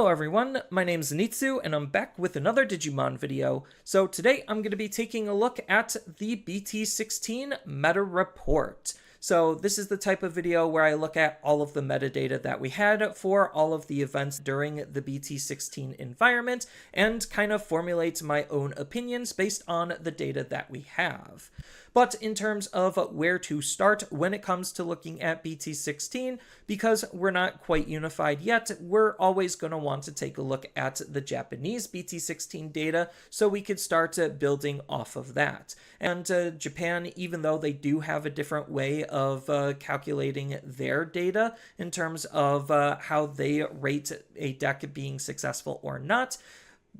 Hello everyone, my name's Nitsu and I'm back with another Digimon video. So today I'm going to be taking a look at the BT16 meta report. So this is the type of video where I look at all of the metadata that we had for all of the events during the BT16 environment and kind of formulate my own opinions based on the data that we have. But in terms of where to start when it comes to looking at BT16, because we're not quite unified yet, we're always going to want to take a look at the Japanese BT16 data so we could start building off of that. And Japan, even though they do have a different way of calculating their data in terms of how they rate a deck being successful or not,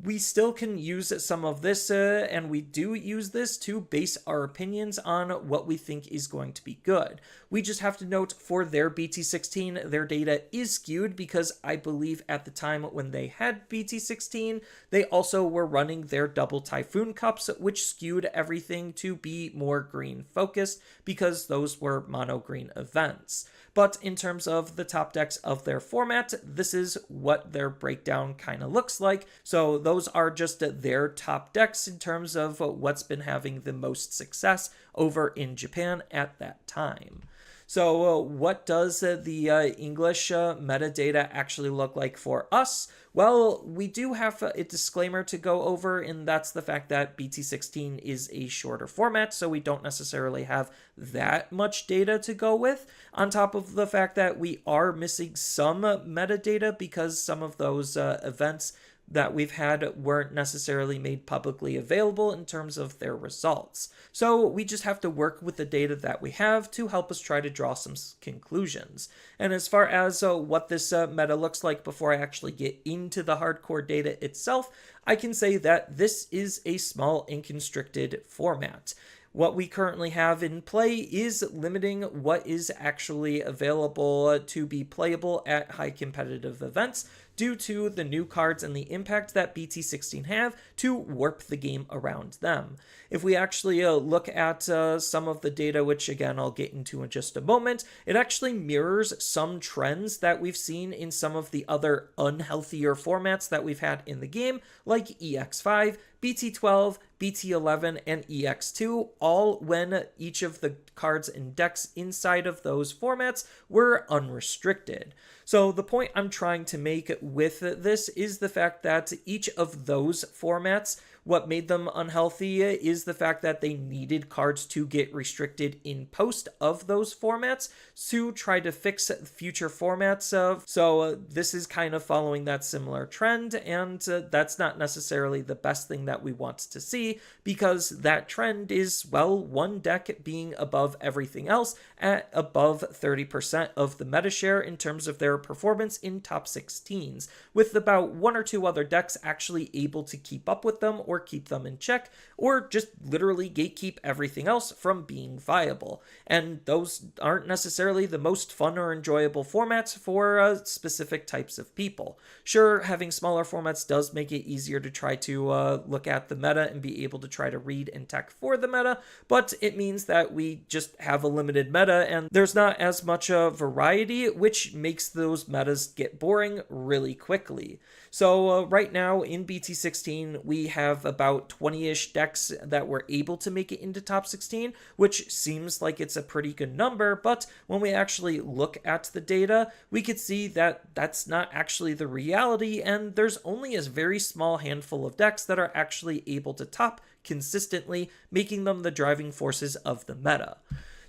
we still can use some of this, and we do use this to base our opinions on what we think is going to be good. We just have to note for their BT16, their data is skewed because I believe at the time when they had BT16, they also were running their double Typhoon Cups, which skewed everything to be more green focused because those were mono green events. But in terms of the top decks of their format, this is what their breakdown kind of looks like. So those are just their top decks in terms of what's been having the most success over in Japan at that time. So what does the English metadata actually look like for us? Well, we do have a disclaimer to go over, and that's the fact that BT16 is a shorter format, so we don't necessarily have that much data to go with, on top of the fact that we are missing some metadata because some of those events that we've had weren't necessarily made publicly available in terms of their results. So we just have to work with the data that we have to help us try to draw some conclusions. And as far as what this meta looks like before I actually get into the hardcore data itself, I can say that this is a small and constricted format. What we currently have in play is limiting what is actually available to be playable at high competitive events due to the new cards and the impact that BT16 have to warp the game around them. If we actually look at some of the data, which again I'll get into in just a moment, it actually mirrors some trends that we've seen in some of the other unhealthier formats that we've had in the game, like EX5, BT12, BT11, and EX2, all when each of the cards and decks inside of those formats were unrestricted. So the point I'm trying to make with this is the fact that each of those formats, what made them unhealthy is the fact that they needed cards to get restricted in post of those formats to try to fix future formats. So this is kind of following that similar trend, and that's not necessarily the best thing that we want to see, because that trend is, well, one deck being above everything else at above 30% of the meta share in terms of their performance in top 16s, with about one or two other decks actually able to keep up with them or keep them in check, or just literally gatekeep everything else from being viable. And those aren't necessarily the most fun or enjoyable formats for specific types of people. Sure, having smaller formats does make it easier to try to look at the meta and be able to try to read and tech for the meta, but it means that we just have a limited meta and there's not as much variety, which makes those metas get boring really quickly. So right now in BT16, we have about 20-ish decks that were able to make it into top 16, which seems like it's a pretty good number, but when we actually look at the data, we could see that that's not actually the reality, and there's only a very small handful of decks that are actually able to top consistently, making them the driving forces of the meta.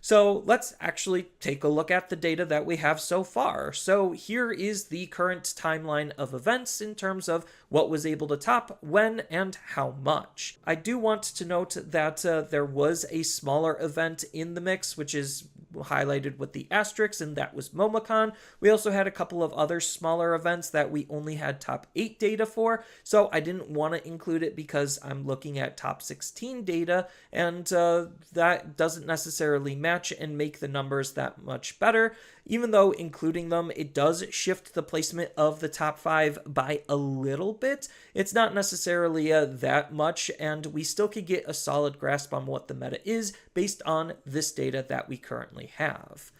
So let's actually take a look at the data that we have so far. So here is the current timeline of events in terms of what was able to top, when, and how much. I do want to note that there was a smaller event in the mix, which is highlighted with the asterisks, and that was Momocon. We also had a couple of other smaller events that we only had top 8 data for, so I didn't want to include it because I'm looking at top 16 data, and that doesn't necessarily match and make the numbers that much better. Even though including them, it does shift the placement of the top 5 by a little bit. It's not necessarily that much, and we still could get a solid grasp on what the meta is based on this data that we currently have.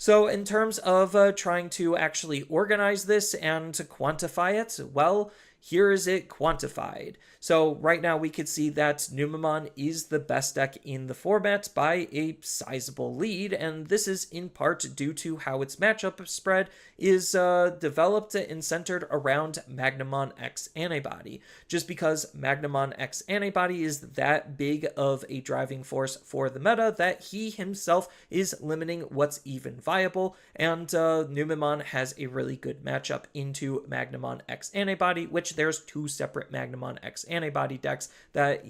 So in terms of trying to actually organize this and to quantify it, well, here is it quantified. So right now we could see that Numemon is the best deck in the format by a sizable lead, and this is in part due to how its matchup spread is developed and centered around Magnamon X Antibody. Just because Magnamon X Antibody is that big of a driving force for the meta that he himself is limiting what's even viable, and Numemon has a really good matchup into Magnamon X Antibody, which there's two separate Magnamon X Antibody decks that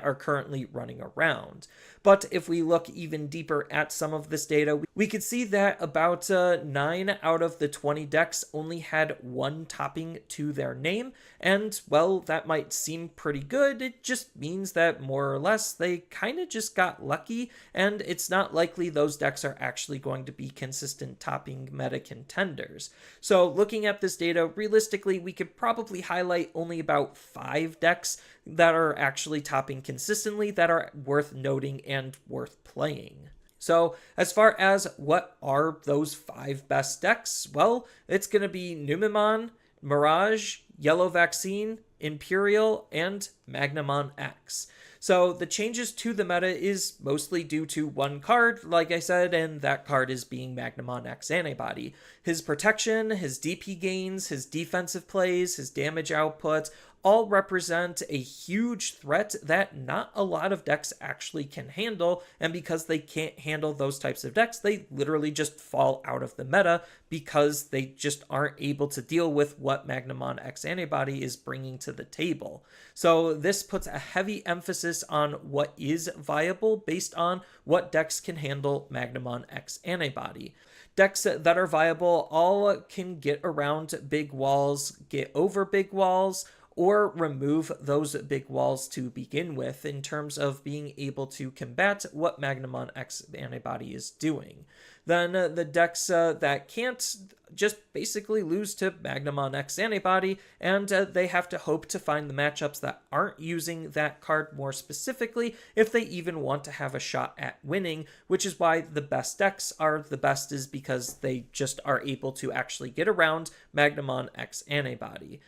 are currently running around. But if we look even deeper at some of this data, we could see that about 9 out of the 20 decks only had one topping to their name, and well, that might seem pretty good. It just means that more or less they kind of just got lucky, and it's not likely those decks are actually going to be consistent topping meta contenders. So looking at this data, realistically, we could probably highlight only about 5 decks that are actually topping consistently that are worth noting and worth playing. So as far as what are those 5 best decks, well, it's going to be Numemon, Mirage, Yellow Vaccine, Imperial, and Magnamon X. So the changes to the meta is mostly due to one card, like I said, and that card is being Magnamon X Antibody. His protection, his DP gains, his defensive plays, his damage output, all represent a huge threat that not a lot of decks actually can handle, and because they can't handle those types of decks, they literally just fall out of the meta because they just aren't able to deal with what Magnamon X Antibody is bringing to the table. So this puts a heavy emphasis on what is viable based on what decks can handle Magnamon X Antibody. Decks that are viable all can get around big walls, get over big walls, or remove those big walls to begin with in terms of being able to combat what Magnamon X Antibody is doing. Then the decks that can't just basically lose to Magnamon X Antibody, and they have to hope to find the matchups that aren't using that card more specifically if they even want to have a shot at winning, which is why the best decks are the best, is because they just are able to actually get around Magnamon X Antibody.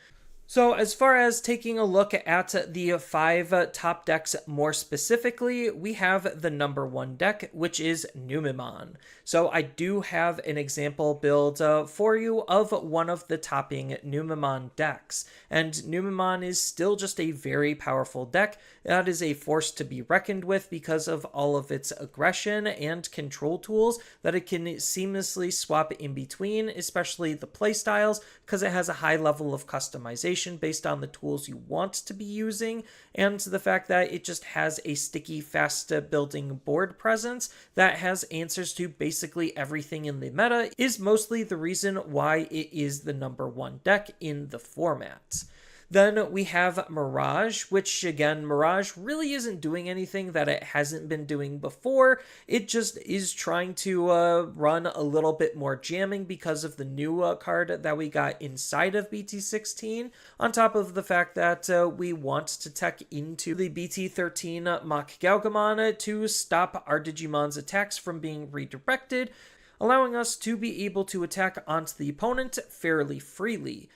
So as far as taking a look at the 5 top decks more specifically, we have the number 1 deck, which is Numemon. So I do have an example build for you of one of the topping Numemon decks. And Numemon is still just a very powerful deck. That is a force to be reckoned with because of all of its aggression and control tools that it can seamlessly swap in between, especially the playstyles, because it has a high level of customization based on the tools you want to be using, and the fact that it just has a sticky, fast building board presence that has answers to basically everything in the meta is mostly the reason why it is the number 1 deck in the format. Then we have Mirage, which again, Mirage really isn't doing anything that it hasn't been doing before. It just is trying to run a little bit more jamming because of the new card that we got inside of BT16, on top of the fact that we want to tech into the BT13 Mach Galgamon to stop our Digimon's attacks from being redirected, allowing us to be able to attack onto the opponent fairly freely.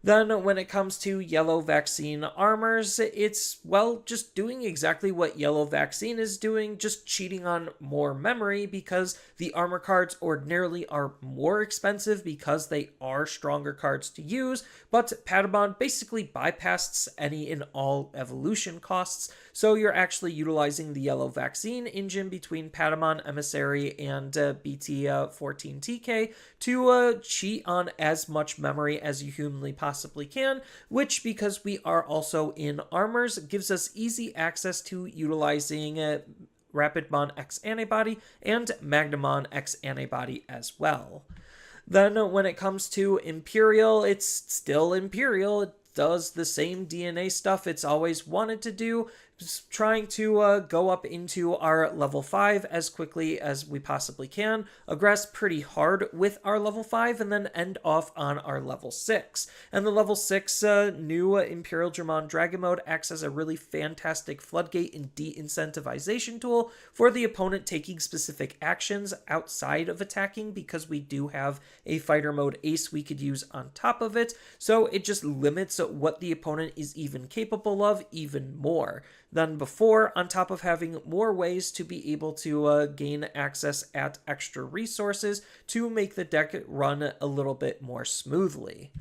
Then when it comes to Yellow Vaccine armors, it's, well, just doing exactly what Yellow Vaccine is doing, just cheating on more memory because the armor cards ordinarily are more expensive because they are stronger cards to use, but Patamon basically bypasses any and all evolution costs, so you're actually utilizing the Yellow Vaccine engine between Patamon Emissary and BT16 TK to cheat on as much memory as you humanly possibly can, which, because we are also in armors, gives us easy access to utilizing Rapidmon X Antibody and Magnamon X Antibody as well. Then when it comes to Imperial, it's still Imperial. It does the same DNA stuff it's always wanted to do, just trying to go up into our level 5 as quickly as we possibly can, aggress pretty hard with our level 5, and then end off on our level 6. And the level 6 new Imperial Dramon Dragon Mode acts as a really fantastic floodgate and de-incentivization tool for the opponent taking specific actions outside of attacking, because we do have a fighter mode ace we could use on top of it, so it just limits what the opponent is even capable of even more than before, on top of having more ways to be able to gain access at extra resources to make the deck run a little bit more smoothly.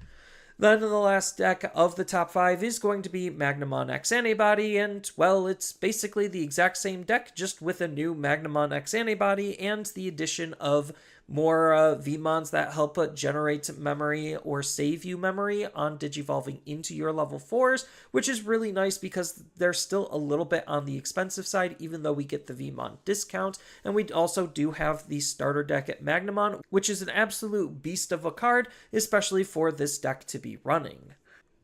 Then the last deck of the top 5 is going to be Magnamon X Antibody, and, well, it's basically the exact same deck, just with a new Magnamon X Antibody and the addition of more Vmons that help generate memory or save you memory on digivolving into your level 4s, which is really nice because they're still a little bit on the expensive side, even though we get the Vmon discount. And we also do have the starter deck at Magnamon, which is an absolute beast of a card, especially for this deck to be running.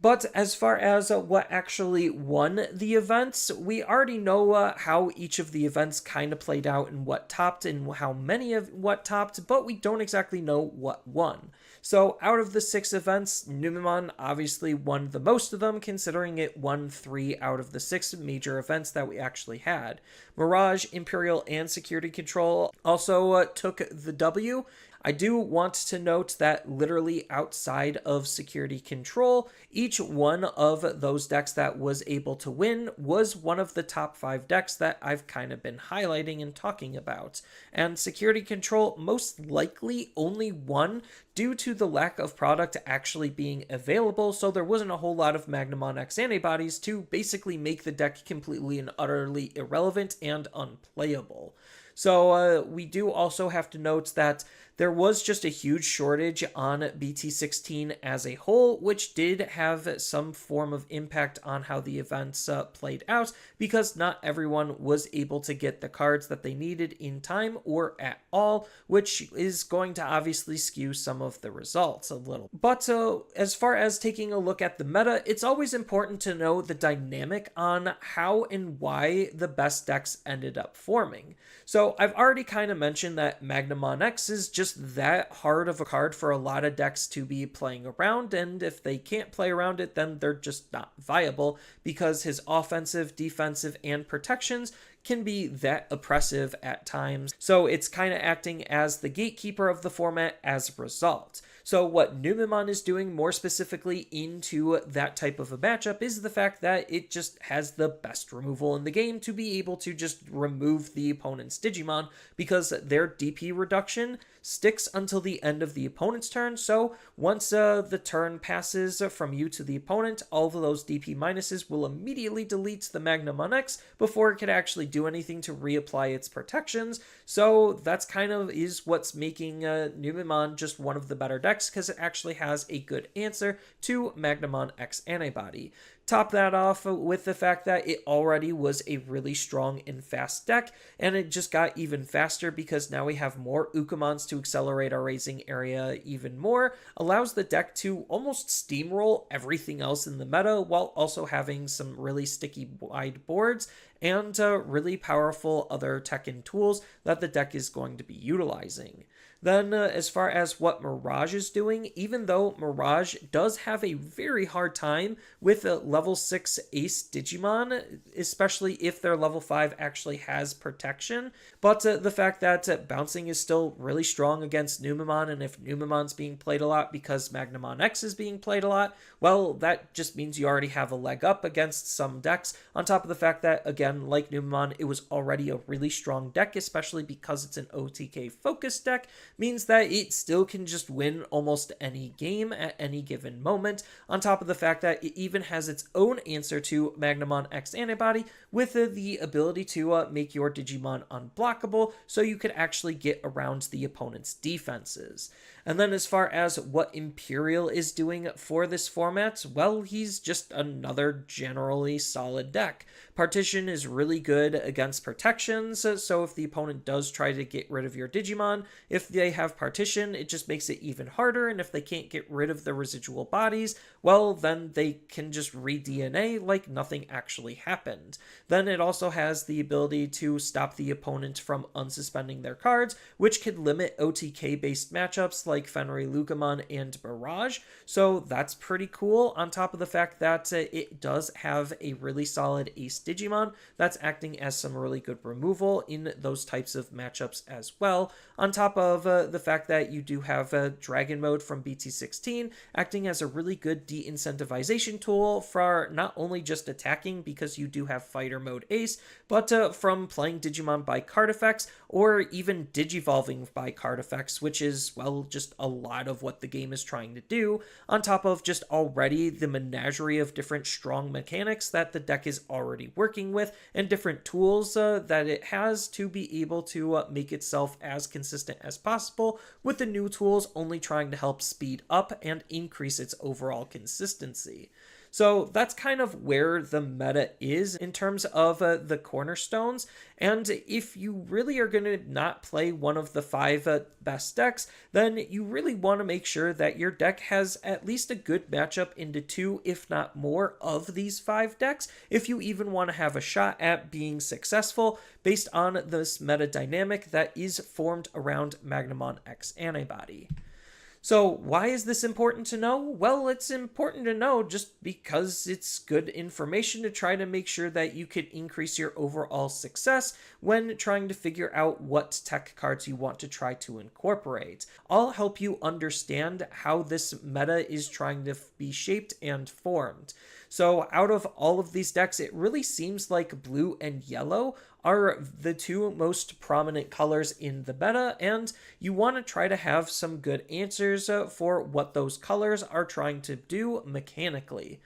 But as far as what actually won the events, we already know how each of the events kind of played out and what topped and how many of what topped, but we don't exactly know what won. So out of the 6 events, Numemon obviously won the most of them, considering it won 3 out of the 6 major events that we actually had. Mirage, Imperial, and Security Control also took the W. I do want to note that literally outside of Security Control, each one of those decks that was able to win was one of the top 5 decks that I've kind of been highlighting and talking about. And Security Control most likely only won due to the lack of product actually being available, so there wasn't a whole lot of Magnamon X antibodies to basically make the deck completely and utterly irrelevant and unplayable. So we do also have to note that there was just a huge shortage on BT16 as a whole, which did have some form of impact on how the events played out, because not everyone was able to get the cards that they needed in time or at all, which is going to obviously skew some of the results a little. But as far as taking a look at the meta, it's always important to know the dynamic on how and why the best decks ended up forming. So I've already kind of mentioned that Magnamon X is just that hard of a card for a lot of decks to be playing around, and if they can't play around it, then they're just not viable, because his offensive, defensive, and protections can be that oppressive at times. So it's kind of acting as the gatekeeper of the format as a result. So what Numemon is doing more specifically into that type of a matchup is the fact that it just has the best removal in the game to be able to just remove the opponent's Digimon, because their DP reduction sticks until the end of the opponent's turn. So once the turn passes from you to the opponent, all of those DP minuses will immediately delete the Magnamon X before it could actually do anything to reapply its protections. So that's kind of is what's making Numemon just one of the better decks, because it actually has a good answer to Magnamon X Antibody. Top that off with the fact that it already was a really strong and fast deck, and it just got even faster because now we have more Ukamons to accelerate our raising area even more, allows the deck to almost steamroll everything else in the meta while also having some really sticky wide boards and really powerful other tech and tools that the deck is going to be utilizing. Then as far as what Mirage is doing, even though Mirage does have a very hard time with a level 6 Ace Digimon, especially if their level 5 actually has protection, but the fact that bouncing is still really strong against Numemon, and if Numemon's being played a lot because Magnamon X is being played a lot, well, that just means you already have a leg up against some decks, on top of the fact that, again, like Numemon, it was already a really strong deck, especially because it's an OTK focused deck, means that it still can just win almost any game at any given moment, on top of the fact that it even has its own answer to Magnamon X Antibody with the ability to make your Digimon unblockable, so you could actually get around the opponent's defenses. And then as far as what Imperial is doing for this format, well, he's just another generally solid deck. Partition is really good against protections, so if the opponent does try to get rid of your Digimon, if they have Partition, it just makes it even harder, and if they can't get rid of the residual bodies, well, then they can just re-DNA like nothing actually happened. Then it also has the ability to stop the opponent from unsuspending their cards, which could limit OTK-based matchups like Fenrir-Lucamon and Barrage, so that's pretty cool, on top of the fact that it does have a really solid Ace Digimon that's acting as some really good removal in those types of matchups as well, on top of the fact that you do have Dragon Mode from BT16 acting as a really good de-incentivization tool for not only just attacking because you do have Fighter Mode Ace, but from playing Digimon by card effects or even digivolving by card effects, which is, well, just a lot of what the game is trying to do, on top of just already the menagerie of different strong mechanics that the deck is already working with and different tools that it has to be able to make itself as consistent as possible, with the new tools only trying to help speed up and increase its overall consistency. So that's kind of where the meta is in terms of the cornerstones. And if you really are going to not play one of the 5 best decks, then you really want to make sure that your deck has at least a good matchup into 2, if not more, of these 5 decks, if you even want to have a shot at being successful based on this meta dynamic that is formed around Magnamon X Antibody. So why is this important to know? Well, it's important to know just because it's good information to try to make sure that you can increase your overall success when trying to figure out what tech cards you want to try to incorporate. I'll help you understand how this meta is trying to be shaped and formed. So out of all of these decks, it really seems like blue and yellow are the 2 most prominent colors in the meta, and you want to try to have some good answers for what those colors are trying to do mechanically.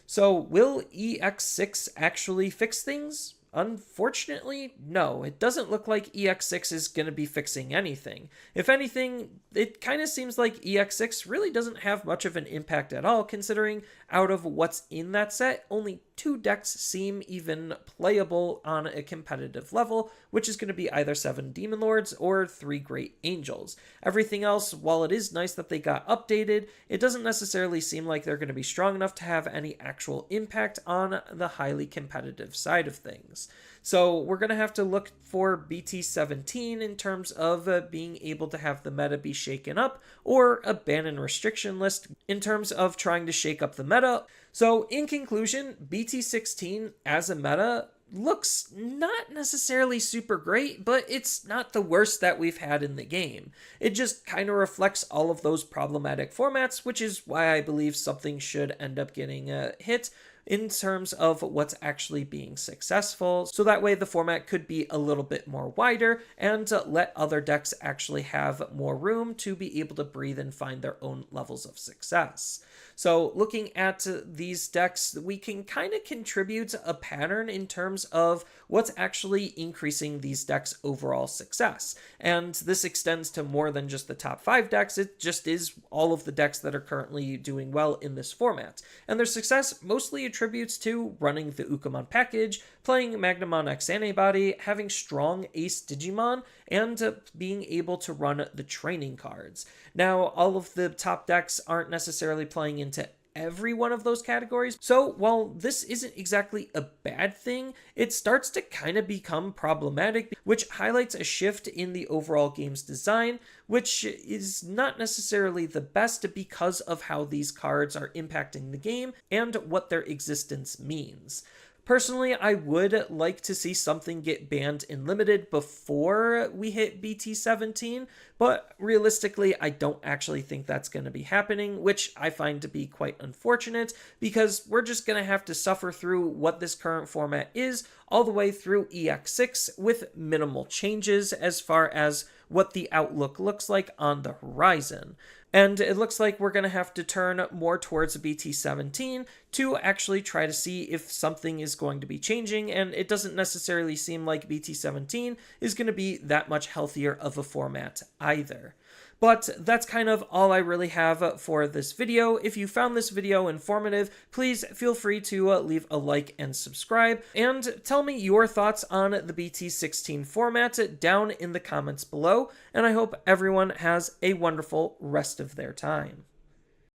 So will EX6 actually fix things? Unfortunately, no. It doesn't look like EX6 is going to be fixing anything. If anything, it kind of seems like EX6 really doesn't have much of an impact at all, considering out of what's in that set, only 2 decks seem even playable on a competitive level, which is going to be either 7 Demon Lords or 3 Great Angels. Everything else, while it is nice that they got updated, it doesn't necessarily seem like they're going to be strong enough to have any actual impact on the highly competitive side of things. So we're going to have to look for BT17 in terms of being able to have the meta be shaken up, or a ban and restriction list in terms of trying to shake up the meta. So in conclusion, BT16 as a meta looks not necessarily super great, but it's not the worst that we've had in the game. It just kind of reflects all of those problematic formats, which is why I believe something should end up getting hit in terms of what's actually being successful, so that way the format could be a little bit more wider and let other decks actually have more room to be able to breathe and find their own levels of success. So looking at these decks, we can kind of contribute a pattern in terms of what's actually increasing these decks' overall success. And this extends to more than just the top 5 decks, it just is all of the decks that are currently doing well in this format. And their success mostly attributes to running the Ukamon package, playing Magnamon X Antibody, having strong Ace Digimon, and being able to run the training cards. Now, all of the top decks aren't necessarily playing into every one of those categories, so while this isn't exactly a bad thing, it starts to kind of become problematic, which highlights a shift in the overall game's design, which is not necessarily the best because of how these cards are impacting the game and what their existence means. Personally, I would like to see something get banned in Limited before we hit BT17, but realistically, I don't actually think that's going to be happening, which I find to be quite unfortunate, because we're just going to have to suffer through what this current format is all the way through EX6 with minimal changes as far as what the outlook looks like on the horizon. And it looks like we're going to have to turn more towards BT17 to actually try to see if something is going to be changing, and it doesn't necessarily seem like BT17 is going to be that much healthier of a format either. But that's kind of all I really have for this video. If you found this video informative, please feel free to leave a like and subscribe, and tell me your thoughts on the BT16 format down in the comments below, and I hope everyone has a wonderful rest of their time.